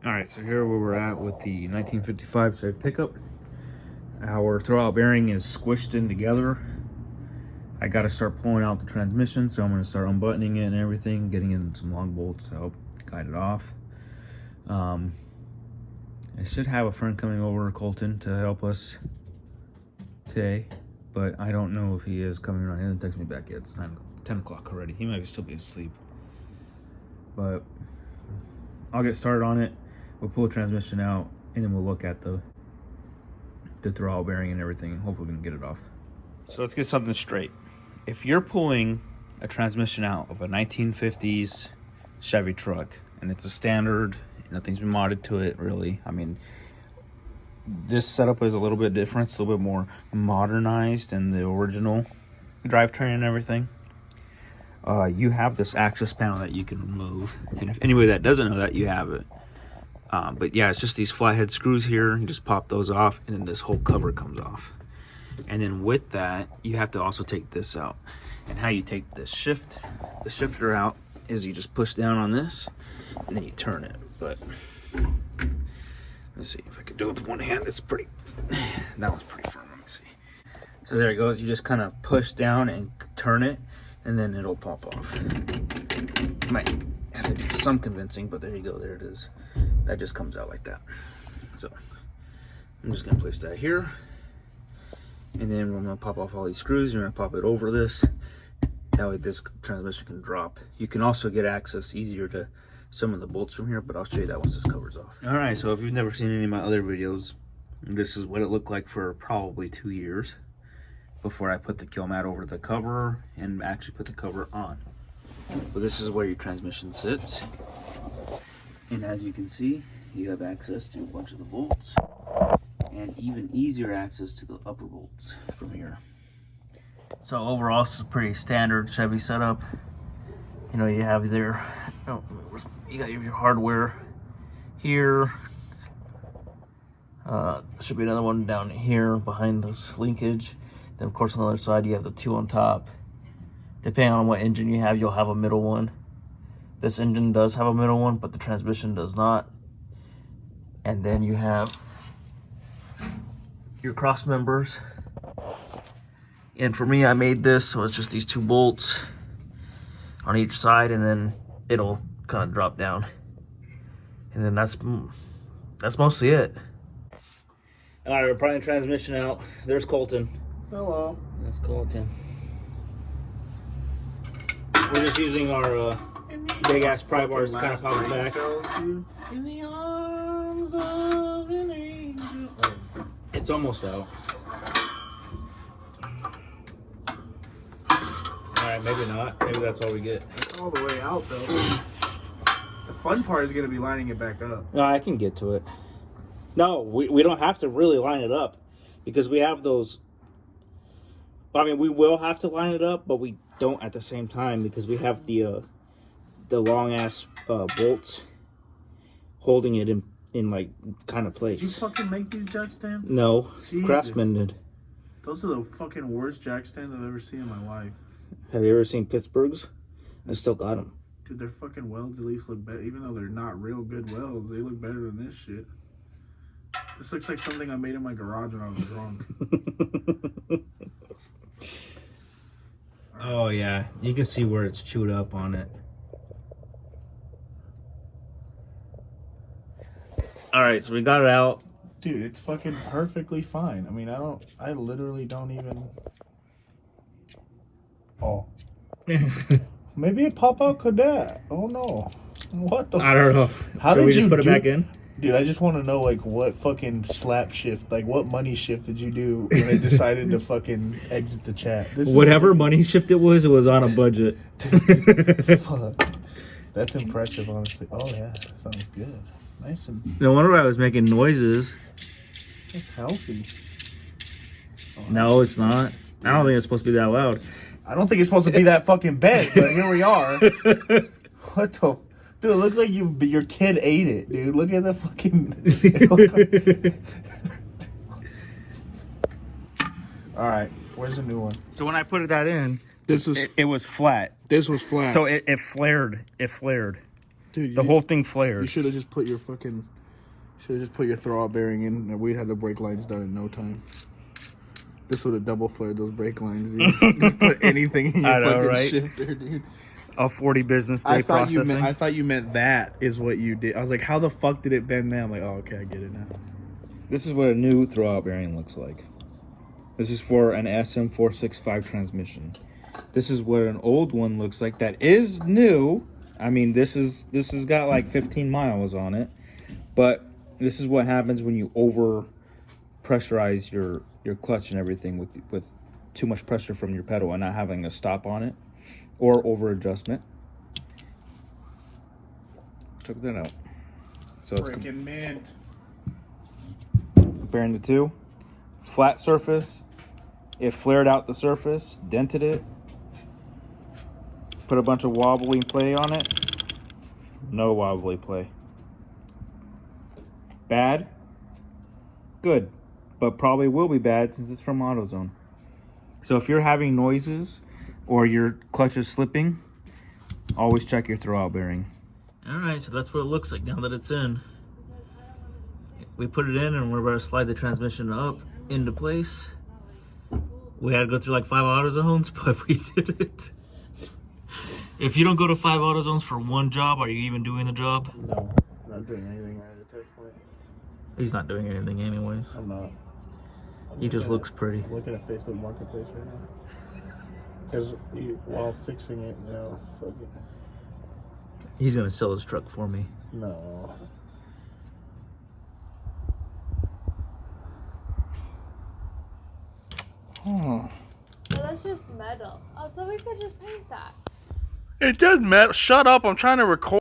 Alright, so here where we're at with the 1955 Chevy pickup. Our throwout bearing is squished in together. I got to start pulling out the transmission, so I'm going to start unbuttoning it and everything, getting in some long bolts to help guide it off. I should have a friend coming over, Colton, to help us today, but I don't know if he is coming or not. He hasn't texted me back yet. It's 10 o'clock already. He might still be asleep, but I'll get started on it. We'll pull the transmission out, and then we'll look at the throttle bearing and everything, and hopefully we can get it off. So let's get something straight. If you're pulling a transmission out of a 1950s Chevy truck, and it's a standard, nothing's been modded to it, really. I mean, this setup is a little bit different. It's a little bit more modernized than the original drivetrain and everything. You have this access panel that you can remove, and if anybody that doesn't know that, you have it. But yeah, it's just these flathead screws here. You just pop those off, and then this whole cover comes off. And then with that, you have to also take this out. And how you take the shifter out is you just push down on this, and then you turn it. But let's see if I can do it with one hand. It's pretty, that one's pretty firm. Let me see. So there it goes. You just kind of push down and turn it, and then it'll pop off. You might have to do some convincing, but there you go. There it is. That just comes out like that. So I'm just gonna place that here, and then we're gonna pop off all these screws. You're gonna pop it over this. That way this transmission can drop. You can also get access easier to some of the bolts from here, but I'll show you that once this cover's off. All right, so if you've never seen any of my other videos, this is what it looked like for probably 2 years before I put the kill mat over the cover and actually put the cover on. But this is where your transmission sits. And as you can see, you have access to a bunch of the bolts, and even easier access to the upper bolts from here. So overall, this is a pretty standard Chevy setup. You know, you have you got your hardware here. Should be another one down here behind this linkage. Then of course on the other side you have the two on top. Depending on what engine you have, you'll have a middle one. This engine does have a middle one, but the transmission does not. And then you have your cross members. And for me, I made this, so it's just these two bolts on each side, and then it'll kind of drop down. And then that's mostly it. All right, we're prying the transmission out. There's Colton. Hello. That's Colton. We're just using our big ass pry bars to kind of pop it back. In the arms of an angel. It's almost out. Alright, maybe not. Maybe that's all we get. It's all the way out though. The fun part is gonna be lining it back up. No, I can get to it. No, we don't have to really line it up because we have those. I mean, we will have to line it up, but we don't at the same time because we have the long ass bolts holding it in like kind of place. Did you fucking make these jack stands? No, Jesus. Craftsman did. Those are the fucking worst jack stands I've ever seen in my life. Have you ever seen Pittsburgh's? I still got them. Dude, their fucking welds at least look better. Even though they're not real good welds, they look better than this shit. This looks like something I made in my garage when I was drunk. Oh yeah, you can see where it's chewed up on it. All right, so we got it out. Dude, it's fucking perfectly fine. I mean, I literally don't even... Oh. Maybe it pop out cadet. Oh no. What the I don't know. How Should did we just you put it back in? Dude, I just want to know, like, what fucking slap shift, like, what money shift did you do when I decided to fucking exit the chat? Whatever money shift it was on a budget. Fuck. That's impressive, honestly. Oh, yeah. That sounds good. Nice and... No wonder I was making noises. It's healthy. Oh, no, it's not. I don't think it's supposed to be that loud. I don't think it's supposed to be that fucking bent, but here we are. What the... Dude, it looked like your kid ate it, dude. Look at the fucking... All right, where's the new one? So when I put that in, This was it was flat. This was flat. So it flared. It flared. Dude, The whole thing you flared. should have just put your throwout bearing in, and we'd have the brake lines done in no time. This would have double flared those brake lines, dude. Just put anything in your I know, fucking right? shifter, dude. A 40 business day processing. I thought you meant that is what you did. I was like, how the fuck did it bend that? I'm like, oh, okay, I get it now. This is what a new throwout bearing looks like. This is for an Sm465 transmission. This is what an old one looks like that is new. I mean, this has got like 15 miles on it, but this is what happens when you over pressurize your clutch and everything with too much pressure from your pedal and not having a stop on it or over adjustment. Took that out. So it's Freaking mint. comparing the two. Flat surface. It flared out the surface, dented it. Put a bunch of wobbly play on it. No wobbly play. Bad? Good. But probably will be bad since it's from AutoZone. So if you're having noises or your clutch is slipping, always check your throwout bearing. Alright, so that's what it looks like now that it's in. We put it in and we're about to slide the transmission up into place. We had to go through like 5 AutoZones, but we did it. If you don't go to 5 AutoZones for one job, are you even doing the job? No, I'm not doing anything right at that point. He's not doing anything anyways. I'm not. He just looks pretty. I'm looking at Facebook Marketplace right now. Because while fixing it, you know, fuck it. He's gonna sell his truck for me. No. But that's just metal. Oh, so we could just paint that. It does matter. Shut up! I'm trying to record.